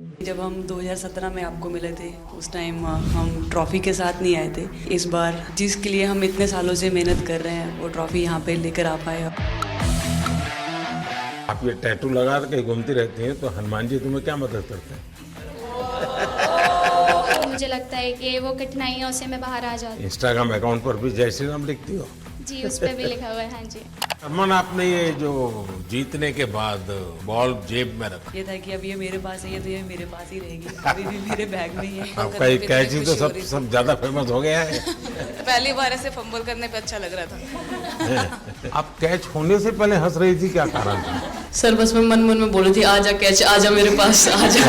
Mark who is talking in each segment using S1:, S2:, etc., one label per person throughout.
S1: जब हम 2017 में आपको मिले थे उस टाइम हम ट्रॉफ़ी के साथ नहीं आए थे। इस बार जिसके लिए हम इतने सालों से मेहनत कर रहे हैं वो ट्रॉफ़ी यहाँ पे लेकर आ पाए।
S2: आप ये टैटू लगा के घूमती रहती हैं तो हनुमान जी तुम्हें क्या मदद करते हैं?
S3: मुझे लगता है कि वो कठिनाइयों से मैं बाहर आ जाती हूँ।
S2: इंस्टाग्राम अकाउंट पर भी जय श्री राम लिखती हो?
S3: जी, उस पर भी लिखा हुआ है। हाँ जी।
S2: अमन, आपने ये जो जीतने के बाद बॉल जेब में रखा,
S1: ये था कि अब ये मेरे पास है, ये तो ये मेरे पास ही रहेगी, अभी भी मेरे बैग में ही है।
S2: आपका ये कैच ही तो सब ज्यादा फेमस हो गया है।
S4: पहली बार ऐसे फंबल करने पे अच्छा लग रहा था।
S2: आप कैच होने से पहले हंस रही थी, क्या कारण था?
S5: सर बस मैं मन में बोल रही थी आजा कैच, आजा मेरे पास आजा।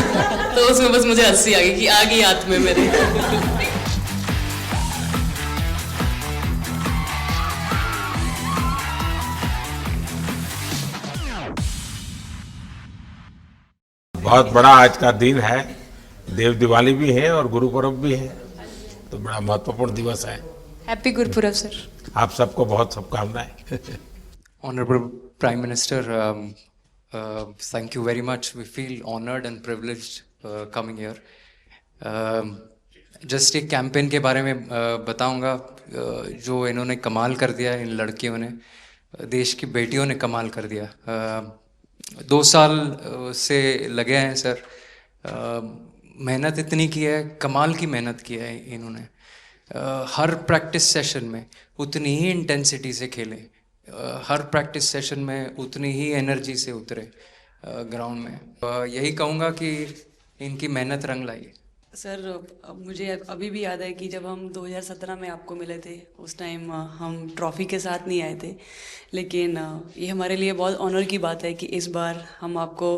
S5: तो उसमें बस मुझे हंसी आ गई कि आ गई हाथ में मेरे।
S2: बहुत बड़ा आज का दिन है, देव दिवाली भी है और गुरु पर्व भी है, तो बड़ा महत्वपूर्ण दिवस है।
S4: Happy Gurpurab sir.
S2: आप सबको बहुत शुभकामनाएं।
S6: Honorable Prime Minister, thank you very much. We feel honored and privileged coming here. Just एक कैंपेन के बारे में बताऊंगा जो इन्होंने कमाल कर दिया, इन लड़कियों ने, देश की बेटियों ने कमाल कर दिया। 2 साल से लगे हैं सर, मेहनत इतनी की है, कमाल की मेहनत की है इन्होंने। हर प्रैक्टिस सेशन में उतनी ही इंटेंसिटी से खेले, हर प्रैक्टिस सेशन में उतनी ही एनर्जी से उतरे ग्राउंड में। यही कहूँगा कि इनकी मेहनत रंग लाई।
S1: सर मुझे अभी भी याद है कि जब हम 2017 में आपको मिले थे उस टाइम हम ट्रॉफ़ी के साथ नहीं आए थे, लेकिन ये हमारे लिए बहुत ऑनर की बात है कि इस बार हम आपको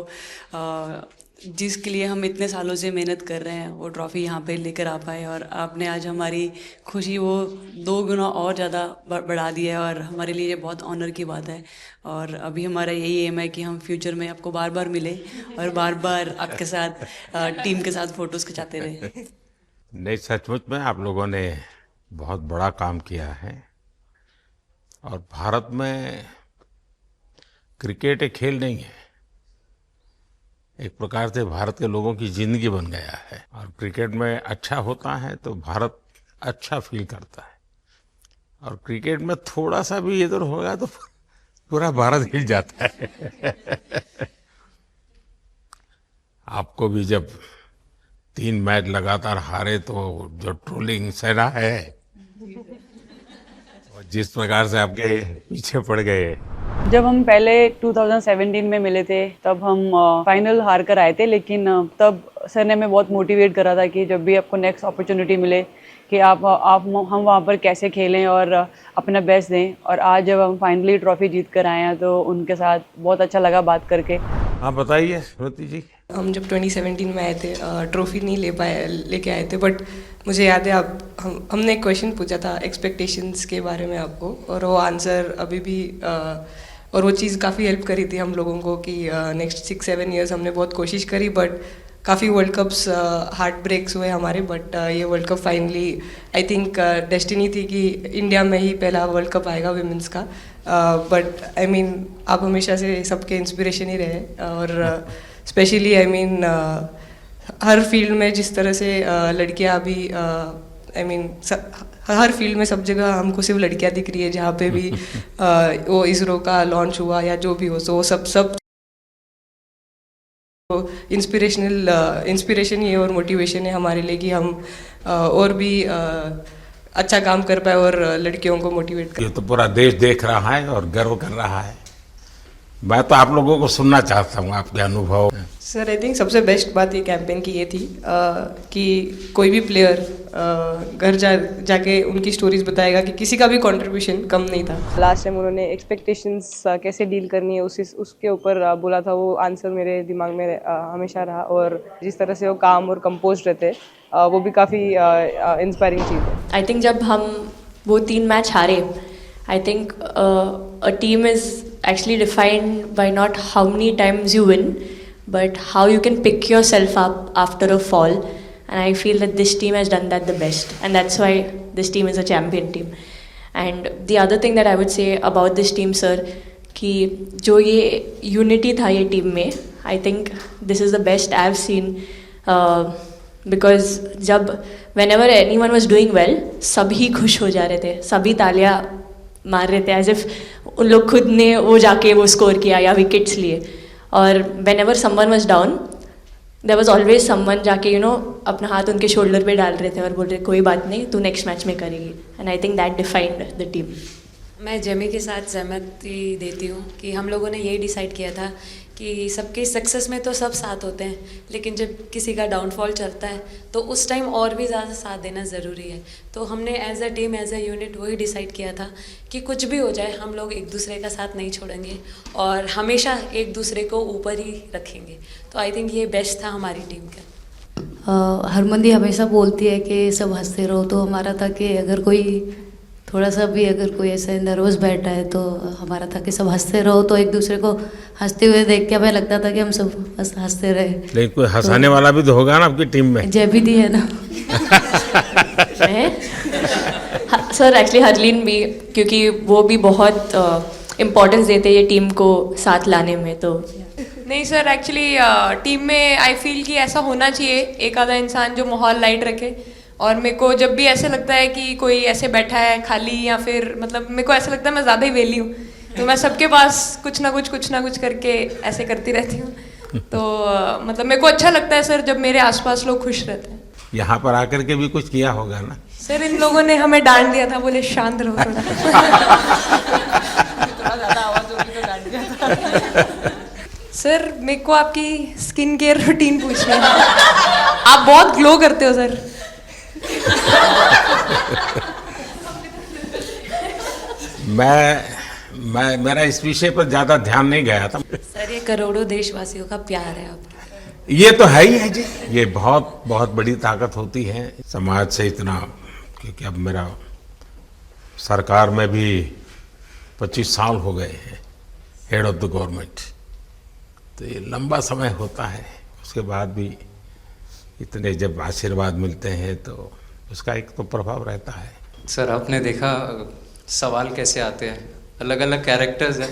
S1: जिसके लिए हम इतने सालों से मेहनत कर रहे हैं वो ट्रॉफ़ी यहाँ पे लेकर आ पाए, और आपने आज हमारी खुशी वो 2 गुना और ज़्यादा बढ़ा दिया है, और हमारे लिए ये बहुत ऑनर की बात है। और अभी हमारा यही एम है कि हम फ्यूचर में आपको बार बार मिले और बार बार आपके साथ टीम के साथ फ़ोटोज़ खिंचाते रहे।
S2: नहीं, सचमुच में आप लोगों ने बहुत बड़ा काम किया है, और भारत में क्रिकेट एक खेल नहीं है, एक प्रकार से भारत के लोगों की जिंदगी बन गया है, और क्रिकेट में अच्छा होता है तो भारत अच्छा फील करता है, और क्रिकेट में थोड़ा सा भी इधर होगा तो पूरा भारत हिल जाता है। आपको भी जब 3 मैच लगातार हारे तो जो ट्रोलिंग सहना है, और जिस प्रकार से आपके पीछे पड़ गए।
S1: जब हम पहले 2017 में मिले थे तब हम फाइनल हार कर आए थे, लेकिन तब सर ने हमें बहुत मोटिवेट करा था कि जब भी आपको नेक्स्ट अपॉर्चुनिटी मिले कि आप हम वहाँ पर कैसे खेलें और अपना बेस्ट दें। और आज जब हम फाइनली ट्रॉफ़ी जीत कर आए हैं तो उनके साथ बहुत अच्छा लगा बात करके।
S2: हाँ बताइए श्रुति जी।
S5: हम जब 2017 में आए थे ट्रॉफी नहीं लेके आए थे, बट मुझे याद है हमने एक क्वेश्चन पूछा था एक्सपेक्टेशंस के बारे में आपको, और वो आंसर अभी भी और वो चीज़ काफ़ी हेल्प करी थी हम लोगों को कि नेक्स्ट 6-7 ईयर्स हमने बहुत कोशिश करी, बट काफ़ी वर्ल्ड कप्स हार्ट ब्रेक्स हुए हमारे, बट ये world cup finally I think destiny थी कि इंडिया में ही पहला वर्ल्ड कप आएगा विमेंस का। बट आई मीन आप हमेशा से सबके इंस्पिरेशन ही रहे, और specially I mean her field में जिस तरह से लड़कियां अभी आई मीन हर फील्ड में सब जगह हमको सिर्फ लड़कियां दिख रही है, जहाँ पे भी वो इसरो का लॉन्च हुआ या जो भी हो, तो वो सब इंस्पिरेशन ही है और मोटिवेशन है हमारे लिए कि हम और भी अच्छा काम कर पाए और लड़कियों को मोटिवेट कर।
S2: ये तो पूरा देश देख रहा है और गर्व कर रहा है। मैं तो आप लोगों को सुनना चाहता हूँ आपके अनुभव।
S5: सर आई थिंक सबसे बेस्ट बात ये कैंपेन की ये थी कि कोई भी प्लेयर घर जाके उनकी स्टोरीज बताएगा कि किसी का भी कंट्रीब्यूशन कम नहीं था।
S7: लास्ट टाइम उन्होंने एक्सपेक्टेशंस कैसे डील करनी है उसके ऊपर बोला था, वो आंसर मेरे दिमाग में हमेशा रहा, और जिस तरह से वो काम और कंपोज रहते वो भी काफ़ी इंस्पायरिंग चीज़ है।
S8: आई थिंक जब हम वो 3 मैच हारे, I think a team is actually defined by not how many times you win, but how you can pick yourself up after a fall. And I feel that this team has done that the best, and that's why this team is a champion team. And the other thing that I would say about this team, sir, कि जो ये unity था ये team में, I think this is the best I've seen because जब whenever anyone was doing well सभी खुश हो जा रहे थे, सभी तालियां मार रहे थे एज इफ उन लोग खुद ने वो जाके वो स्कोर किया या विकेट्स लिए. और whenever someone was down there was always someone जाके अपना हाथ उनके शोल्डर पे डाल रहे थे और बोल रहे कोई बात नहीं, तू नेक्स्ट मैच में करेगी. And I think that defined the team.
S9: मैं जेमी के साथ सहमति देती हूँ कि हम लोगों ने यही डिसाइड किया था कि सबके सक्सेस में तो सब साथ होते हैं, लेकिन जब किसी का डाउनफॉल चलता है तो उस टाइम और भी ज़्यादा साथ देना ज़रूरी है. तो हमने as a team, as a unit वही डिसाइड किया था कि कुछ भी हो जाए हम लोग एक दूसरे का साथ नहीं छोड़ेंगे और हमेशा एक दूसरे को ऊपर ही रखेंगे. तो आई थिंक ये बेस्ट था हमारी टीम का.
S10: हरमंदी हमेशा बोलती है कि सब हंसते रहो, तो हमारा था कि अगर कोई थोड़ा सा भी अगर कोई ऐसे नर्वस बैठा है तो हमारा था कि सब हंसते रहो, तो एक दूसरे को हंसते हुए देख के हमें लगता था कि हम सब हंसते रहे.
S2: लेकिन कोई हंसाने वाला भी तो होगा ना आपकी टीम में.
S10: जयबीदी है ना.
S8: सर एक्चुअली हरलीन भी, क्योंकि वो भी बहुत इम्पोर्टेंस देते हैं ये टीम को साथ लाने में. तो
S5: नहीं सर, एक्चुअली टीम में आई फील कि ऐसा होना चाहिए एक आधा इंसान जो माहौल लाइट रखे. और मेरे को जब भी ऐसे लगता है कि कोई ऐसे बैठा है खाली, या फिर मतलब मेरे को ऐसा लगता है मैं ज़्यादा ही वेली हूँ, तो मैं सबके पास कुछ ना कुछ करके ऐसे करती रहती हूँ. तो मतलब मेरे को अच्छा लगता है सर जब मेरे आसपास लोग खुश रहते हैं.
S2: यहाँ पर आकर के भी कुछ किया होगा ना.
S5: सर इन लोगों ने हमें डांट दिया था, बोले शांत रहो थोड़ा. सर मेरे को आपकी स्किन केयर रूटीन पूछनी है. आप बहुत ग्लो करते हो सर.
S2: मैं मेरा इस विषय पर ज्यादा ध्यान नहीं गया था.
S9: सर ये करोड़ों देशवासियों का प्यार है आपका.
S2: ये तो है ही है जी. ये बहुत बहुत बड़ी ताकत होती है समाज से इतना. क्योंकि अब मेरा सरकार में भी 25 साल हो गए हैं हेड ऑफ द गवर्नमेंट, तो ये लंबा समय होता है. उसके बाद भी इतने जब आशीर्वाद मिलते हैं तो उसका एक तो प्रभाव रहता है.
S6: सर आपने देखा सवाल कैसे आते हैं, अलग अलग कैरेक्टर्स हैं.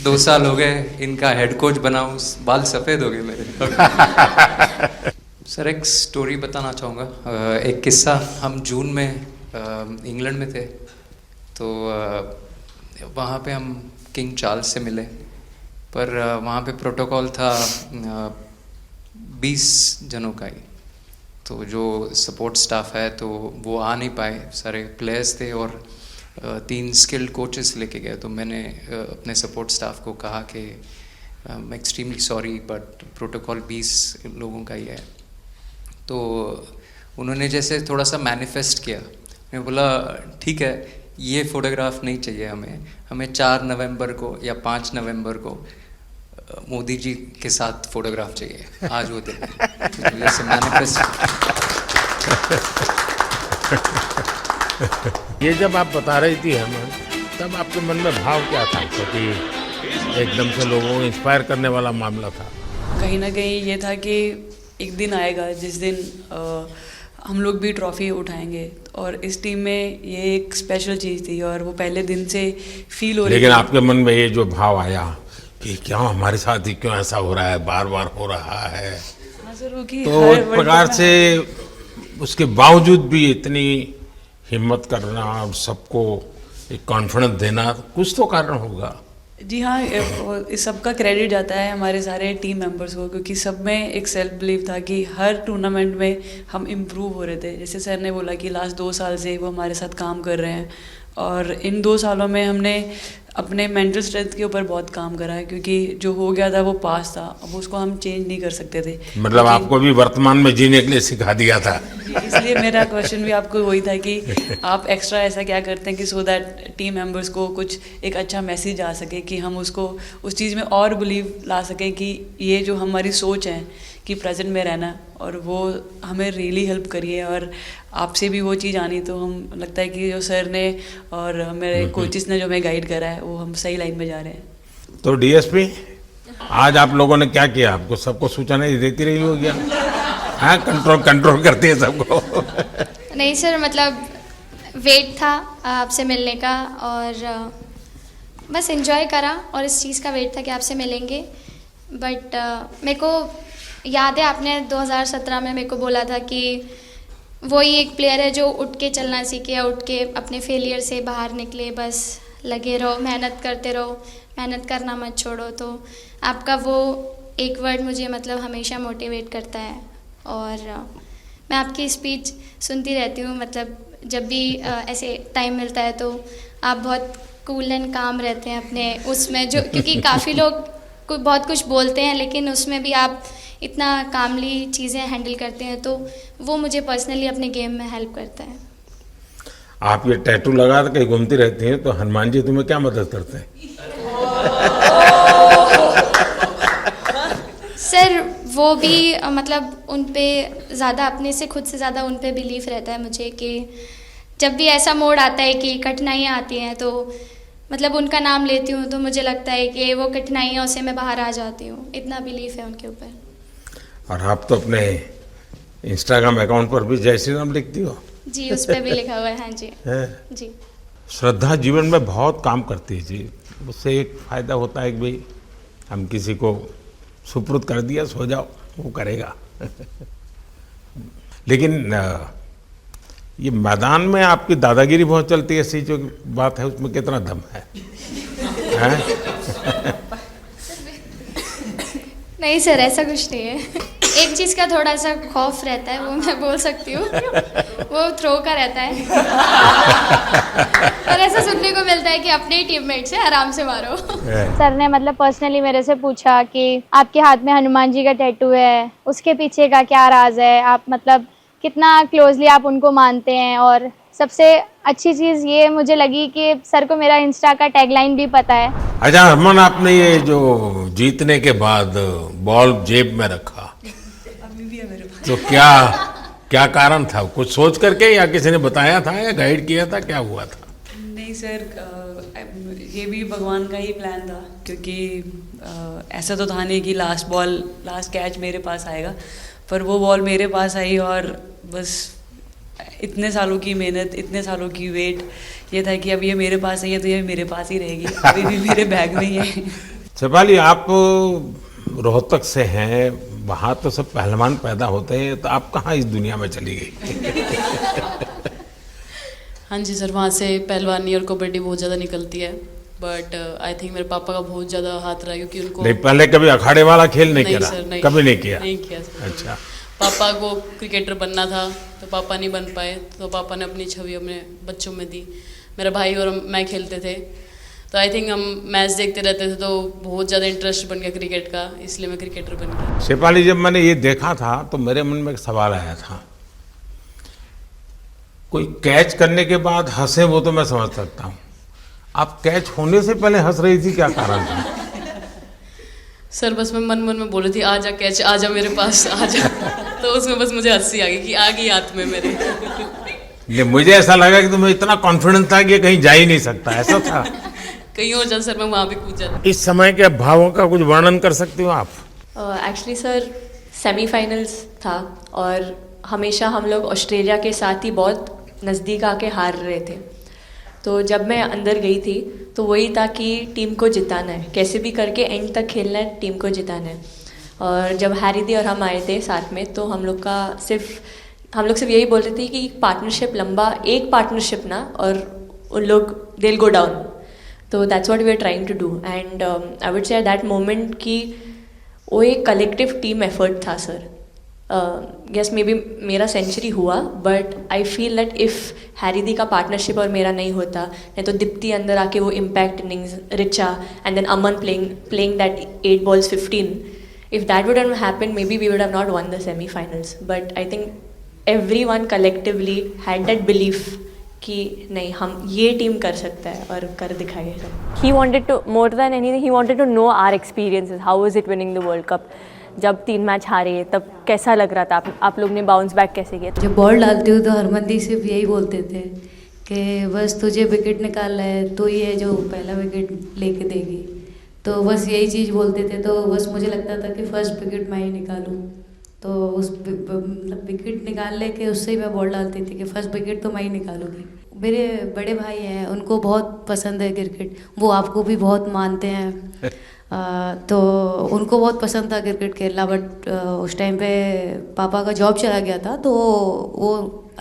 S6: 2 साल हो गए इनका हेड कोच बनाऊं, बाल सफ़ेद हो गए मेरे. सर एक स्टोरी बताना चाहूँगा, एक किस्सा. हम जून में इंग्लैंड में थे, तो वहाँ पे हम किंग चार्ल्स से मिले, पर वहाँ पे प्रोटोकॉल था 20 जनों का ही. तो जो सपोर्ट स्टाफ है तो वो आ नहीं पाए, सारे प्लेयर्स थे और 3 स्किल्ड कोचेस लेके गए. तो मैंने अपने सपोर्ट स्टाफ को कहा कि I am extremely sorry but protocol 20 लोगों का ही है. तो उन्होंने जैसे थोड़ा सा मैनिफेस्ट किया. मैं बोला ठीक है, ये फ़ोटोग्राफ नहीं चाहिए हमें 4 नवंबर को या 5 नवंबर को मोदी जी के साथ फोटोग्राफ चाहिए, आज वो दिन. जैसे मैनिफेस्ट.
S2: ये जब आप बता रही थी हमें, तब आपके मन में भाव क्या था? क्योंकि एकदम से लोगों को इंस्पायर करने वाला मामला था.
S1: कहीं ना कहीं ये था कि एक दिन आएगा जिस दिन हम लोग भी ट्रॉफी उठाएंगे, और इस टीम में ये एक स्पेशल चीज़ थी और वो पहले दिन से फील हो रही थी.
S2: लेकिन आपके मन में ये जो भाव आया कि क्या हमारे साथ ही क्यों ऐसा हो रहा है, बार बार हो रहा है, तो एक प्रकार से उसके बावजूद भी इतनी हिम्मत करना और सबको एक कॉन्फिडेंस देना, कुछ तो कारण होगा.
S1: जी हाँ, इस सब का क्रेडिट जाता है हमारे सारे टीम मेंबर्स को, क्योंकि सब में एक सेल्फ बिलीव था कि हर टूर्नामेंट में हम इम्प्रूव हो रहे थे. जैसे सर ने बोला कि लास्ट 2 साल से वो हमारे साथ काम कर रहे हैं, और इन 2 सालों में हमने अपने मेंटल स्ट्रेंथ के ऊपर बहुत काम करा है, क्योंकि जो हो गया था वो पास था, अब उसको हम चेंज नहीं कर सकते थे.
S2: मतलब आपको भी वर्तमान में जीने के लिए सिखा दिया था.
S1: इसलिए मेरा क्वेश्चन भी आपको वही था कि आप एक्स्ट्रा ऐसा क्या करते हैं कि सो दैट टीम मेंबर्स को कुछ एक अच्छा मैसेज आ सके, कि हम उसको उस चीज़ में और बिलीव ला सकें कि ये जो हमारी सोच है कि प्रेजेंट में रहना, और वो हमें रियली हेल्प करिए. और आपसे भी वो चीज़ आनी, तो हम लगता है कि जो सर ने और मेरे कोचेस ने जो हमें गाइड करा है वो हम सही लाइन में जा रहे हैं.
S2: तो डीएसपी, आज आप लोगों ने क्या किया? आपको सबको सूचना देती रही होगी, हाँ, कंट्रोल करती है सबको.
S3: नहीं सर, मतलब वेट था आपसे मिलने का, और बस एंजॉय करा, और इस चीज़ का वेट था कि आपसे मिलेंगे. बट मेरे को याद है आपने 2017 में मेरे को बोला था कि वो ही एक प्लेयर है जो उठ के चलना सीखे या उठ के अपने फेलियर से बाहर निकले, बस लगे रहो, मेहनत करते रहो, मेहनत करना मत छोड़ो। तो आपका वो एक वर्ड मुझे मतलब हमेशा मोटिवेट करता है और मैं आपकी स्पीच सुनती रहती हूँ, मतलब जब भी ऐसे टाइम मिलता है तो आप बहुत कूल एंड काम रहते हैं अपने उसमें, जो क्योंकि काफ़ी लोग बहुत कुछ बोलते हैं लेकिन उसमें भी आप इतना कामली चीज़ें हैंडल करते हैं, तो वो मुझे पर्सनली अपने गेम में हेल्प करता है।
S2: आप ये टैटू लगा के कहीं घूमती रहती हैं तो हनुमान जी तुम्हें क्या मदद करते हैं?
S3: सर वो भी मतलब उन पे ज़्यादा अपने से खुद से ज़्यादा उन पे बिलीफ रहता है मुझे कि जब भी ऐसा मोड़ आता है कि कठिनाइयाँ आती हैं तो मतलब उनका नाम लेती हूँ तो मुझे लगता है कि वो कठिनाइयों से मैं बाहर आ जाती हूँ, इतना बिलीफ है उनके ऊपर।
S2: और आप तो अपने इंस्टाग्राम अकाउंट पर भी जय श्री राम लिखती हो?
S3: जी, उस पर भी लिखा हुआ है। हाँ जी जी।
S2: श्रद्धा जीवन में बहुत काम करती है जी। उससे एक फायदा होता है कि भाई हम किसी को सुपुर्द कर दिया, सो जाओ, वो करेगा। लेकिन ये मैदान में आपकी दादागिरी बहुत चलती है, ऐसी जो बात है उसमें कितना दम है?
S3: नहीं सर, ऐसा कुछ नहीं है। एक चीज़ का थोड़ा सा खौफ रहता है, वो मैं बोल सकती हूँ, वो थ्रो का रहता है। और ऐसा सुनने को मिलता है कि अपने ही टीममेट से आराम से मारो।
S11: सर ने मतलब पर्सनली मेरे से पूछा कि आपके हाथ में हनुमान जी का टैटू है, उसके पीछे का क्या राज है, आप मतलब कितना क्लोजली आप उनको मानते हैं। और सबसे अच्छी चीज़ ये मुझे लगी कि सर को मेरा इंस्टा का टैगलाइन भी पता है।
S2: अच्छा हरमन, आपने ये जो जीतने के बाद बॉल जेब में रखा,
S1: अभी भी है मेरे पास।
S2: तो क्या कारण था? कुछ सोच करके या किसी ने बताया था या गाइड किया था, क्या हुआ था?
S1: नहीं सर, ये भी भगवान का ही प्लान था, क्योंकि ऐसा तो था नहीं कि लास्ट कैच मेरे पास आएगा, पर वो बॉल मेरे पास आई और बस इतने सालों की मेहनत, इतने सालों की वेट, ये था कि अब ये मेरे पास है, तो ये मेरे पास ही रहेगी, अभी भी मेरे बैग में ही है।
S2: शेफाली, आप रोहतक से हैं, वहाँ तो सब पहलवान पैदा होते हैं, तो आप कहाँ इस दुनिया में चली गई?
S9: हाँ जी सर, वहाँ से पहलवानी और कबड्डी बहुत ज़्यादा निकलती है, बट आई थिंक मेरे पापा का बहुत ज़्यादा हाथ रहा, क्योंकि उनको
S2: नहीं, पहले कभी अखाड़े वाला खेल नहीं खेला?
S9: सर, नहीं,
S2: कभी नहीं किया?
S9: नहीं किया सर।
S2: अच्छा।
S9: पापा को क्रिकेटर बनना था तो पापा नहीं बन पाए, तो पापा ने अपनी छवि अपने बच्चों में दी। मेरा भाई और मैं खेलते थे, तो आई थिंक हम मैच देखते रहते थे, तो बहुत ज़्यादा इंटरेस्ट बन गया क्रिकेट का, इसलिए मैं क्रिकेटर बन गया।
S2: शेफाली, जब मैंने ये देखा था तो मेरे मन में एक सवाल आया था। कोई कैच करने के बाद हंसे वो तो मैं समझ सकता हूँ, आप कैच होने से पहले हंस रही थी, क्या कारण था?
S9: सर बस मैं मन में बोल रही थी, आजा कैच, आजा मेरे पास, आजा। तो उसमें बस मुझे हंसी आ गई कि आ गई हाथ में मेरे।
S2: ये मुझे ऐसा लगा कि तुम्हें इतना कॉन्फिडेंस था कि ये कहीं जा ही नहीं सकता, ऐसा था?
S9: कहीं और जाता सर, मैं वहाँ भी कूद जाता।
S2: इस समय के भावों का कुछ वर्णन कर सकती हो आप?
S8: एक्चुअली सर सेमीफाइनल्स था और हमेशा हम लोग ऑस्ट्रेलिया के साथ ही बहुत नज़दीक आके हार रहे थे। तो जब मैं अंदर गई थी तो वही था कि टीम को जिताना है, कैसे भी करके एंड तक खेलना है, टीम को जिताना है। और जब हैरी दी और हम आए थे साथ में, तो हम लोग सिर्फ यही बोल रहे थे कि पार्टनरशिप लंबा, एक पार्टनरशिप ना, और उन लोग दे विल गो डाउन। तो that's what we are trying to do and I would say that moment कि वो एक कलेक्टिव टीम एफर्ट था सर। यस मे बी मेरा सेंचुरी हुआ, but I feel that if Harry di का partnership और मेरा नहीं होता, नहीं तो दीप्ति अंदर आके वो impact innings, Richa and then Aman playing that 8 balls 15, if that would have happened, maybe we would have not won the semi-finals. But I think everyone collectively had that belief कि नहीं, हम ये टीम कर सकता है और कर दिखाएगा।
S12: He wanted to, more than anything, he wanted to know our experiences. How was it winning the World Cup? जब 3 मैच हारे तब कैसा लग रहा था? आप लोग ने बाउंस बैक कैसे किया?
S10: जब बॉल डालती हूँ तो हरमनदी सिर्फ यही बोलते थे कि बस तुझे विकेट निकालना है, तो ये जो पहला विकेट लेके देगी, तो बस यही चीज़ बोलते थे। तो बस मुझे लगता था कि फर्स्ट विकेट मैं ही निकालूं, तो उस मतलब विकेट निकालने के उससे ही मैं बॉल डालती थी कि फर्स्ट विकेट तो मैं ही निकालूंगी। मेरे बड़े भाई हैं, उनको बहुत पसंद है क्रिकेट, वो आपको भी बहुत मानते हैं। तो उनको बहुत पसंद था क्रिकेट खेलना, बट उस टाइम पे पापा का जॉब चला गया था, तो वो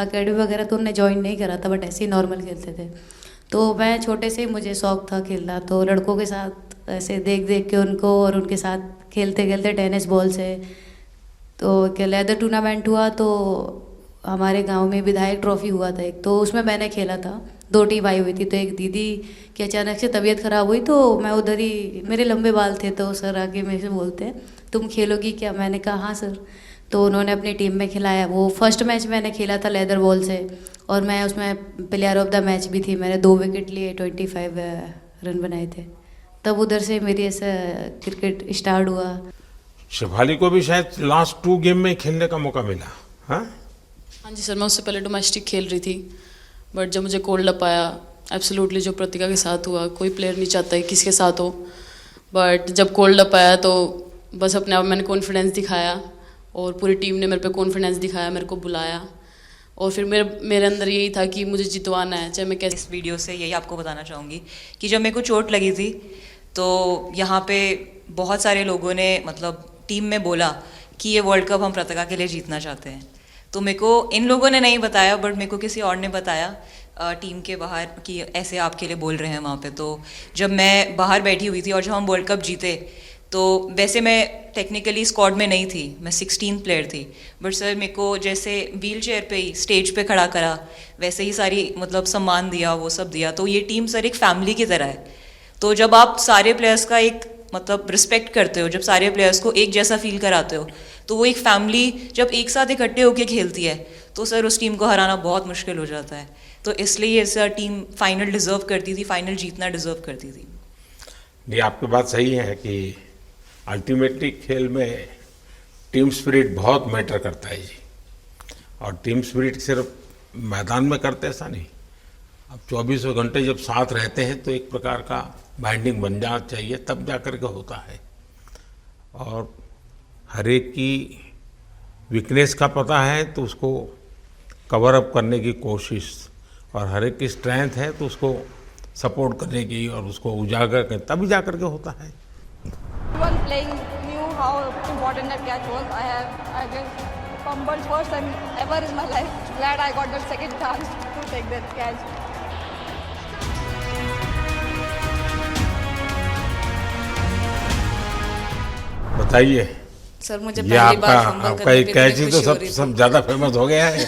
S10: एकेडमी वगैरह तो उन्होंने ज्वाइन नहीं करा था, बट ऐसे ही नॉर्मल खेलते थे। तो मैं छोटे से ही मुझे शौक था खेलना, तो लड़कों के साथ ऐसे देख देख के उनको और उनके साथ खेलते खेलते टेनिस बॉल से, तो क्या लेदर टूर्नामेंट हुआ, तो हमारे गांव में विधायक ट्रॉफी हुआ था एक, तो उसमें मैंने खेला था। 2 टीम आई हुई थी, तो एक दीदी की अचानक से तबीयत ख़राब हुई, तो मैं उधर ही, मेरे लंबे बाल थे, तो सर आके मेरे से बोलते हैं तुम खेलोगी क्या? मैंने कहा हाँ सर। तो उन्होंने अपनी टीम में खिलाया। वो फर्स्ट मैच मैंने खेला था लेदर बॉल से, और मैं उसमें प्लेयर ऑफ द मैच भी थी। मैंने 2 विकेट लिए, 25 रन बनाए थे। तब उधर से मेरी ऐसा क्रिकेट स्टार्ट हुआ।
S2: शेफाली को भी शायद लास्ट 2 गेम में खेलने का मौका मिला। हाँ
S1: जी सर, मैं उससे पहले डोमेस्टिक खेल रही थी, बट जब मुझे कोल्ड अप आया, एब्सोल्युटली जो प्रतिका के साथ हुआ, कोई प्लेयर नहीं चाहता है किसके साथ हो, बट जब कोल्ड अप आया तो बस अपने आप मैंने कॉन्फिडेंस दिखाया, और पूरी टीम ने मेरे पे कॉन्फिडेंस दिखाया, मेरे को बुलाया, और फिर मेरे अंदर यही था कि मुझे जितवाना है, चाहे मैं कैसे।
S13: इस वीडियो से यही आपको बताना चाहूँगी कि जब मेरे को चोट लगी थी, तो यहाँ पे बहुत सारे लोगों ने मतलब टीम में बोला कि ये वर्ल्ड कप हम प्रतिका के लिए जीतना चाहते हैं। तो मेरे को इन लोगों ने नहीं बताया, बट मेरे को किसी और ने बताया टीम के बाहर कि ऐसे आपके लिए बोल रहे हैं वहाँ पे। तो जब मैं बाहर बैठी हुई थी और जब हम वर्ल्ड कप जीते, तो वैसे मैं टेक्निकली स्क्वाड में नहीं थी, मैं 16 प्लेयर थी, बट सर मेरे को जैसे व्हील चेयर पे ही स्टेज पे खड़ा करा, वैसे ही सारी मतलब सम्मान दिया, वो सब दिया। तो ये टीम सर एक फैमिली की तरह है। तो जब आप सारे प्लेयर्स का एक मतलब रिस्पेक्ट करते हो, जब सारे प्लेयर्स को एक जैसा फील कराते हो, तो वो एक फैमिली जब एक साथ इकट्ठे होकर खेलती है, तो सर उस टीम को हराना बहुत मुश्किल हो जाता है। तो इसलिए सर टीम फाइनल डिजर्व करती थी, फाइनल जीतना डिजर्व करती थी।
S2: ये आपकी बात सही है कि अल्टीमेटली खेल में टीम स्पिरिट बहुत मैटर करता है जी। और टीम स्पिरिट सिर्फ मैदान में करते ऐसा नहीं, अब 24 घंटे जब साथ रहते हैं तो एक प्रकार का बाइंडिंग बन जाना चाहिए, तब जा कर के होता है। और हर एक की वीकनेस का पता है तो उसको कवर अप करने की कोशिश, और हर एक की स्ट्रेंथ है तो उसको सपोर्ट करने की और उसको उजागर कर, तभी जा कर के होता है।
S14: Everyone playing knew how important that catch was. I just fumbled first time ever in my life. Glad I got that second chance to take that catch.
S2: बताइए
S4: सर, मुझे
S2: ये
S4: पहली बार फंबल
S2: आपका
S4: करने
S2: एक
S4: पे
S2: कैच
S4: इतनी
S2: ही तो
S4: खुशी हो
S2: सब
S4: रही थी।
S2: सब ज्यादा फेमस हो गया है।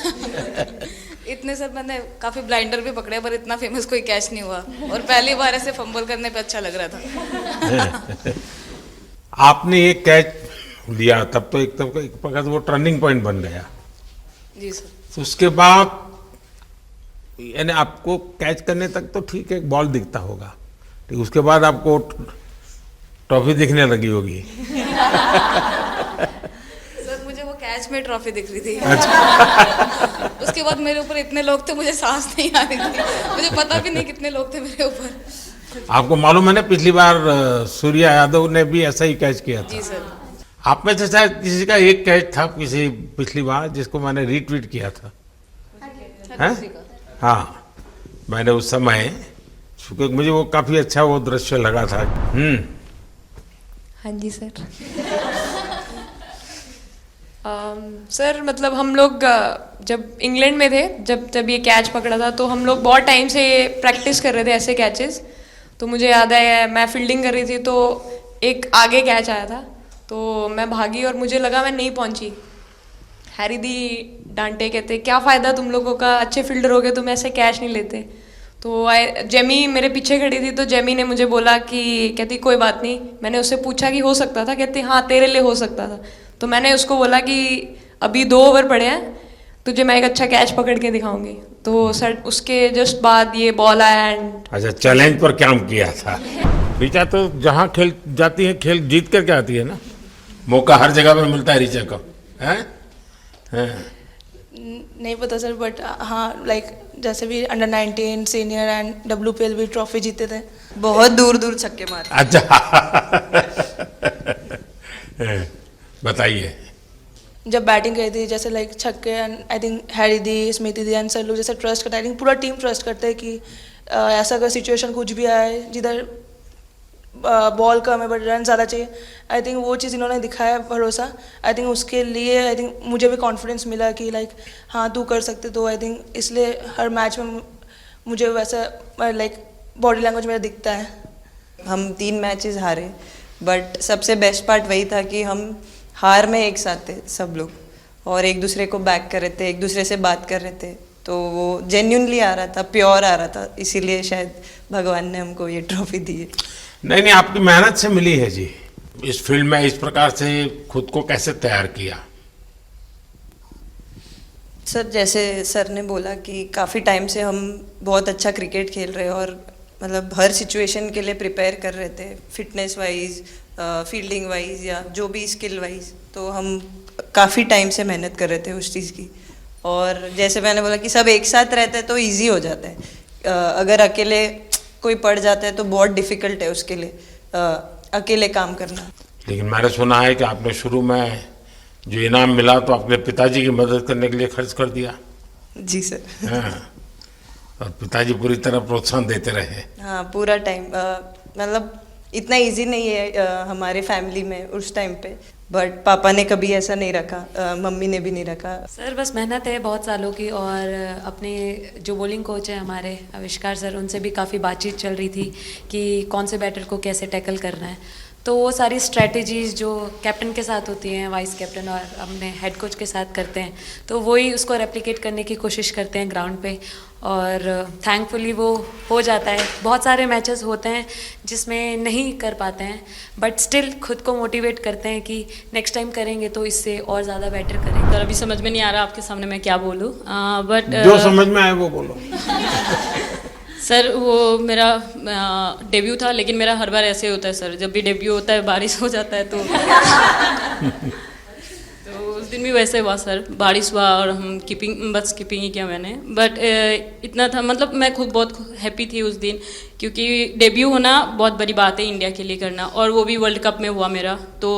S4: इतने सर मैंने काफी ब्लाइंडर भी पकड़े, पर इतना फेमस कोई कैच नहीं हुआ, और पहली बार ऐसे फंबल करने पे अच्छा लग रहा था।
S2: आपने एक कैच लिया तब तो एक प्रकार से वो टर्निंग पॉइंट बन गया।
S4: जी सर।
S2: तो उसके बाद यानी आपको कैच करने तक तो ठीक है, बॉल दिखता होगा, ठीक, उसके बाद आपको ट्रॉफी दिखने लगी होगी।
S4: सर मुझे वो कैच में ट्रॉफी दिख रही थी।
S2: अच्छा।
S4: उसके बाद मेरे ऊपर इतने लोग थे, मुझे सांस नहीं आ रही थी, मुझे पता भी नहीं कितने लोग थे मेरे ऊपर।
S2: आपको मालूम है ना, पिछली बार सूर्या यादव ने भी ऐसा ही कैच किया था।
S4: जी सर।
S2: आप में से शायद किसी का एक कैच था किसी पिछली बार जिसको मैंने रीट्वीट किया था, हैं? हाँ, मैंने उस समय, क्योंकि मुझे वो काफी अच्छा वो दृश्य लगा था।
S15: हाँ जी सर। सर मतलब हम लोग जब इंग्लैंड में थे, जब ये कैच पकड़ा था, तो हम लोग बहुत टाइम से प्रैक्टिस कर रहे थे ऐसे कैचेस। तो मुझे याद है मैं फील्डिंग कर रही थी, तो एक आगे कैच आया था, तो मैं भागी और मुझे लगा मैं नहीं पहुंची। हैरी दी डांटे, कहते क्या फ़ायदा तुम लोगों का, अच्छे फील्डर हो गए तुम ऐसे कैच नहीं लेते। तो जेमी मेरे पीछे खड़ी थी, तो जेमी ने मुझे बोला कि, कहती कोई बात नहीं। मैंने उससे पूछा कि हो सकता था, कहती हाँ तेरे लिए हो सकता था। तो मैंने उसको बोला कि अभी 2 ओवर पड़े हैं, तुझे मैं एक अच्छा कैच पकड़ के दिखाऊंगी। तो सर उसके जस्ट बाद ये बॉल आया एंड।
S2: अच्छा, चैलेंज पर काम किया था। ऋचा तो जहाँ खेल जाती है खेल जीत करके आती है ना, मौका हर जगह पर मिलता है ऋचा को, हैं?
S16: नहीं पता सर, बट हाँ लाइक जैसे भी अंडर 19 सीनियर एंड WPL भी ट्रॉफी जीते थे।
S13: बहुत दूर दूर छक्के मारे।
S2: अच्छा। बताइए।
S16: जब बैटिंग करी थी, जैसे लाइक छक्के and I think Harry the, Smiti the and sir लोग जैसे ट्रस्ट करते हैं, आई थिंक पूरा टीम ट्रस्ट करते हैं कि ऐसा अगर सिचुएशन कुछ भी आए जिधर बॉल कम है बट रन ज़्यादा चाहिए, आई थिंक वो चीज़ इन्होंने दिखाया भरोसा। आई थिंक उसके लिए आई थिंक मुझे भी कॉन्फिडेंस मिला कि लाइक हाँ तू कर सकते, तो आई थिंक इसलिए हर मैच में मुझे वैसा लाइक बॉडी लैंग्वेज मेरा दिखता है।
S17: हम 3 मैचेस हारे, बट सबसे बेस्ट पार्ट वही था कि हम हार में एक साथ थे सब लोग, और एक दूसरे को बैक कर रहे थे, एक दूसरे से बात कर रहे थे, तो वो जेन्युइनली आ रहा था, प्योर आ रहा था, इसीलिए शायद भगवान ने हमको ये ट्रॉफी दी है।
S2: नहीं, आपकी मेहनत से मिली है जी। इस फील्ड में इस प्रकार से खुद को कैसे तैयार किया?
S17: सर जैसे सर ने बोला कि काफ़ी टाइम से हम बहुत अच्छा क्रिकेट खेल रहे हैं और मतलब हर सिचुएशन के लिए प्रिपेयर कर रहे थे, फिटनेस वाइज, फील्डिंग वाइज या जो भी स्किल वाइज, तो हम काफ़ी टाइम से मेहनत कर रहे थे उस चीज़ की। और जैसे मैंने बोला कि सब एक साथ रहते हैं तो इजी हो जाता है, अगर अकेले कोई पड़ जाता है तो बहुत डिफिकल्ट है उसके लिए अकेले काम करना।
S2: लेकिन मैंने सुना है कि आपने शुरू में जो इनाम मिला तो अपने पिताजी की मदद करने के लिए खर्च कर दिया।
S17: जी सर।
S2: हाँ, और पिताजी पूरी तरह प्रोत्साहन देते रहे।
S17: हाँ, पूरा टाइम, मतलब इतना इजी नहीं है हमारे फैमिली में उस टाइम पे, बट पापा ने कभी ऐसा नहीं रखा, मम्मी ने भी नहीं रखा।
S9: सर बस मेहनत है बहुत सालों की, और अपने जो बॉलिंग कोच है हमारे आविष्कार सर, उनसे भी काफ़ी बातचीत चल रही थी कि कौन से बैटर को कैसे टैकल करना है, तो वो सारी स्ट्रेटजीज जो कैप्टन के साथ होती हैं, वाइस कैप्टन और अपने हेड कोच के साथ करते हैं, तो वही उसको रेप्लिकेट करने की कोशिश करते हैं ग्राउंड पे, और थैंकफुली वो हो जाता है। बहुत सारे मैचेस होते हैं जिसमें नहीं कर पाते हैं, बट स्टिल खुद को मोटिवेट करते हैं कि नेक्स्ट टाइम करेंगे तो इससे और ज़्यादा बेटर करेंगे।
S18: सर अभी समझ में नहीं आ रहा आपके सामने मैं क्या बोलूँ, बट
S2: जो समझ में आए वो बोलो।
S18: सर वो मेरा डेब्यू था, लेकिन मेरा हर बार ऐसे होता है सर, जब भी डेब्यू होता है बारिश हो जाता है तो उस दिन भी वैसे हुआ सर, बारिश हुआ और हम बस कीपिंग ही किया मैंने, बट इतना था, मतलब मैं खुद बहुत हैप्पी थी उस दिन, क्योंकि डेब्यू होना बहुत बड़ी बात है इंडिया के लिए करना, और वो भी वर्ल्ड कप में हुआ मेरा, तो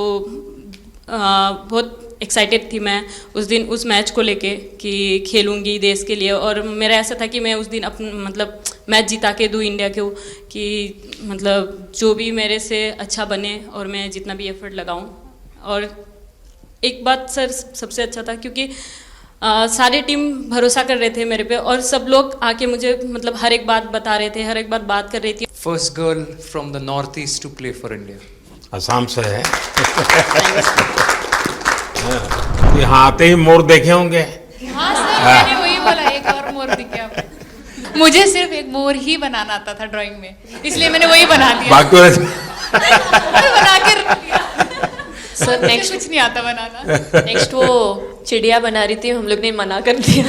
S18: बहुत एक्साइटेड थी मैं उस दिन उस मैच को लेके कि खेलूंगी देश के लिए, और मेरा ऐसा था कि मैं उस दिन मतलब मैच जिता के दूँ इंडिया को, कि मतलब जो भी मेरे से अच्छा बने और मैं जितना भी एफर्ट लगाऊं। और एक बात सर सबसे अच्छा था क्योंकि सारे टीम भरोसा कर रहे थे मेरे पे, और सब लोग आके मुझे मतलब हर एक बात बता रहे थे, हर एक बात कर रही थी।
S6: First girl from the North East to play for India.
S2: Assam से है। यहाँ आते ही मोर देखे होंगे।
S19: हाँ सर, मैंने वही बोला, एक और मोर दिखे। मुझे सिर्फ एक मोर ही बनाना आता था ड्राइंग में, इसलिए मैंने वही बना दिया।
S2: बाकी
S19: बना के रख दिया।
S12: सर नेक्स्ट
S19: कुछ नहीं आता बनाना।
S12: नेक्स्ट वो चिड़िया बना रही थी, हम लोग ने मना कर दिया।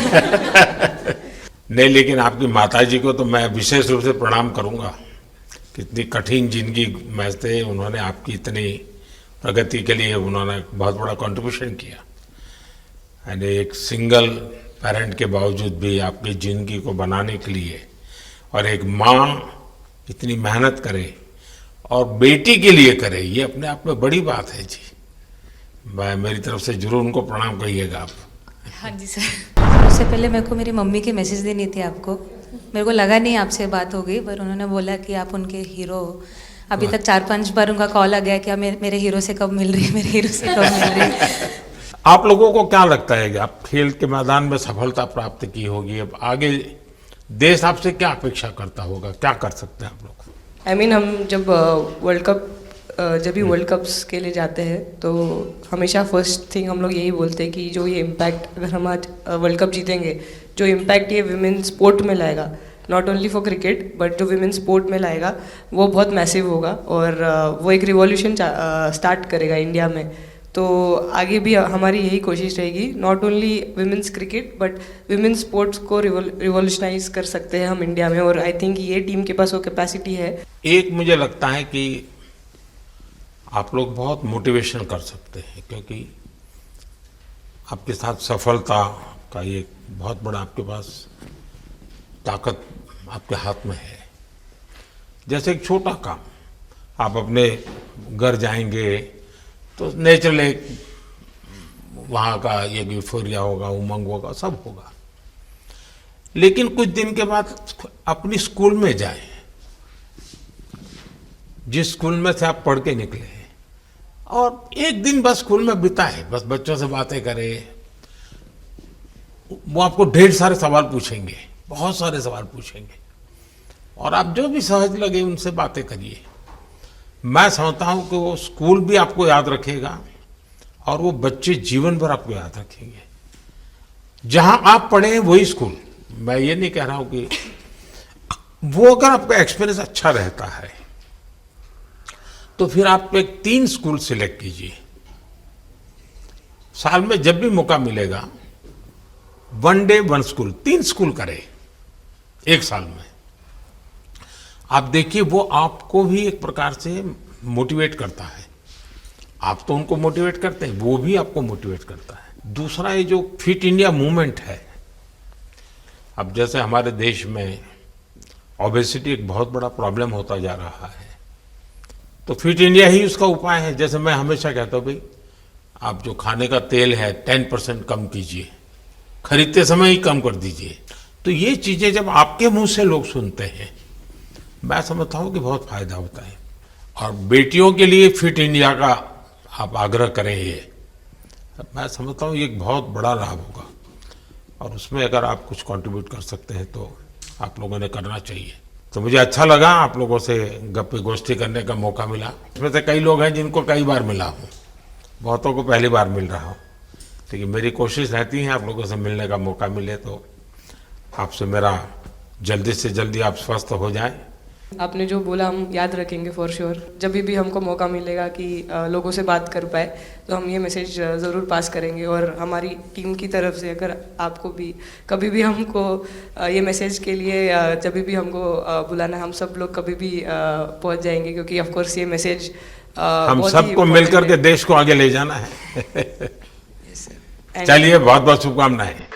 S2: नहीं, लेकिन आपकी माताजी को तो मैं विशेष रूप से प्रणाम करूंगा। कितनी कठिन जिंदगी में थे, उन्होंने आपकी इतनी प्रगति के लिए उन्होंने बहुत बड़ा कंट्रीब्यूशन किया। यानी एक सिंगल पेरेंट के बावजूद भी आपकी ज़िंदगी को बनाने के लिए, और एक माँ इतनी मेहनत करे और बेटी के लिए करे, ये अपने आप में बड़ी बात है जी। मैं मेरी तरफ से जरूर उनको प्रणाम कहिएगा आप।
S20: हाँ जी सर। उससे पहले मेरे को मेरी मम्मी की मैसेज देनी थी आपको, मेरे को लगा नहीं आपसे बात हो गई, पर उन्होंने बोला कि आप उनके हीरो हो। अभी तक 4-5 बार उनका कॉल आ गया कि आप मेरे हीरो से कब मिल रही है, मेरे हीरो से कब मिल रही है।
S2: आप लोगों को क्या लगता है कि आप खेल के मैदान में सफलता प्राप्त की होगी, अब आगे देश आपसे क्या अपेक्षा करता होगा, क्या कर सकते हैं आप लोग?
S5: I mean, हम जब वर्ल्ड कप्स के लिए जाते हैं तो हमेशा फर्स्ट थिंग हम लोग यही बोलते हैं कि जो ये इम्पैक्ट, अगर हम आज वर्ल्ड कप जीतेंगे, जो इम्पैक्ट ये विमेन स्पोर्ट में लाएगा, not only for cricket but जो विमेन स्पोर्ट में लाएगा, वो बहुत मैसिव होगा, और वो एक रिवॉल्यूशन स्टार्ट करेगा इंडिया में। तो आगे भी हमारी यही कोशिश रहेगी, not only women's cricket but women sports को रिवॉल्यूशनाइज कर सकते हैं हम इंडिया में, और आई थिंक ये टीम के पास वो कैपेसिटी है।
S2: एक मुझे लगता है कि आप लोग बहुत मोटिवेशन कर सकते हैं, क्योंकि आपके साथ सफलता का ये बहुत बड़ा आपके पास ताकत आपके हाथ में है। जैसे एक छोटा काम, आप अपने घर जाएंगे तो नेचुरल एक वहाँ का ये यूफोरिया होगा, उमंग होगा, सब होगा। लेकिन कुछ दिन के बाद अपनी स्कूल में जाएं, जिस स्कूल में से आप पढ़ के निकले हैं, और एक दिन बस स्कूल में बिताएं, बस बच्चों से बातें करें। वो आपको ढेर सारे सवाल पूछेंगे, बहुत सारे सवाल पूछेंगे, और आप जो भी सहज लगे उनसे बातें करिए। मैं समझता हूं कि वो स्कूल भी आपको याद रखेगा और वो बच्चे जीवन भर आपको याद रखेंगे। जहां आप पढ़े हैं वही स्कूल, मैं ये नहीं कह रहा हूं कि वो, अगर आपका एक्सपीरियंस अच्छा रहता है तो फिर आप एक 3 स्कूल सिलेक्ट कीजिए। साल में जब भी मौका मिलेगा 1 डे 1 स्कूल, 3 स्कूल करें एक साल में। आप देखिए वो आपको भी एक प्रकार से मोटिवेट करता है। आप तो उनको मोटिवेट करते हैं, वो भी आपको मोटिवेट करता है। दूसरा, ये जो फिट इंडिया मूवमेंट है, अब जैसे हमारे देश में ओबेसिटी एक बहुत बड़ा प्रॉब्लम होता जा रहा है, तो फिट इंडिया ही उसका उपाय है। जैसे मैं हमेशा कहता हूँ, भाई आप जो खाने का तेल है 10% कम कीजिए, खरीदते समय ही कम कर दीजिए। तो ये चीजें जब आपके मुंह से लोग सुनते हैं, मैं समझता हूँ कि बहुत फायदा होता है। और बेटियों के लिए फिट इंडिया का आप आग्रह करें, ये मैं समझता हूँ ये एक बहुत बड़ा लाभ होगा, और उसमें अगर आप कुछ कंट्रीब्यूट कर सकते हैं तो आप लोगों ने करना चाहिए। तो मुझे अच्छा लगा आप लोगों से गप्पे गोष्ठी करने का मौका मिला। इसमें से कई लोग हैं जिनको कई बार मिला हूँ, बहुतों को पहली बार मिल रहा हूँ, लेकिन मेरी कोशिश रहती है आप लोगों से मिलने का मौका मिले तो आपसे मेरा जल्दी से जल्दी आप स्वस्थ हो जाएं।
S5: आपने जो बोला हम याद रखेंगे फॉर श्योर। जब भी हमको मौका मिलेगा कि लोगों से बात कर पाए तो हम ये मैसेज ज़रूर पास करेंगे। और हमारी टीम की तरफ से अगर आपको भी कभी भी हमको ये मैसेज के लिए जब भी हमको बुलाना, हम सब लोग कभी भी पहुंच जाएंगे, क्योंकि ऑफ कोर्स ये मैसेज
S2: हम सबको मिलकर के देश को आगे ले जाना है। चलिए, बहुत बहुत शुभकामनाएं।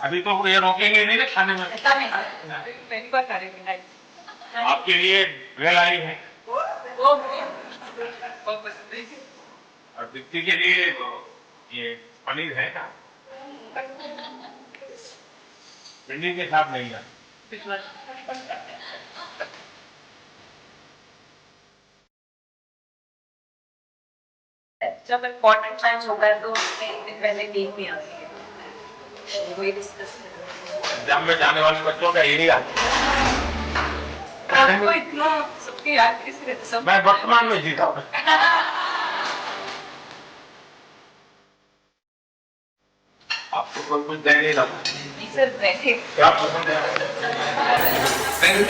S2: अभी तो ये रोकेंगे नहीं ना खाने में। आपके लिए वेल आई है, और दीप्ति के लिए ये पनीर है ना, भिंडी के साथ नहीं है।
S21: जब इम्पोर्टेंट टाइम होता है तो एक दिन पहले नींद नहीं आती है, वही डिस्कस
S2: एग्जाम में जाने वाले बच्चों का एरिया
S21: आपको इतना सबके याद किसी सब
S2: मैं वर्तमान में जीता हूँ। आपको कोई कुछ दे नहीं रहा
S21: सर, बैठे
S2: क्या पसंद है?
S21: Thank you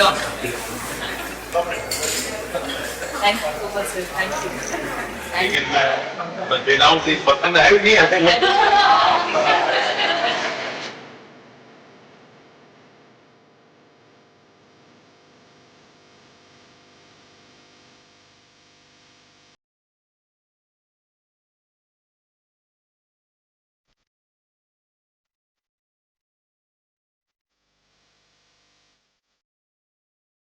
S21: so much sir, thank you.
S2: लेकिन मैं बिना उसी पसंद है नहीं।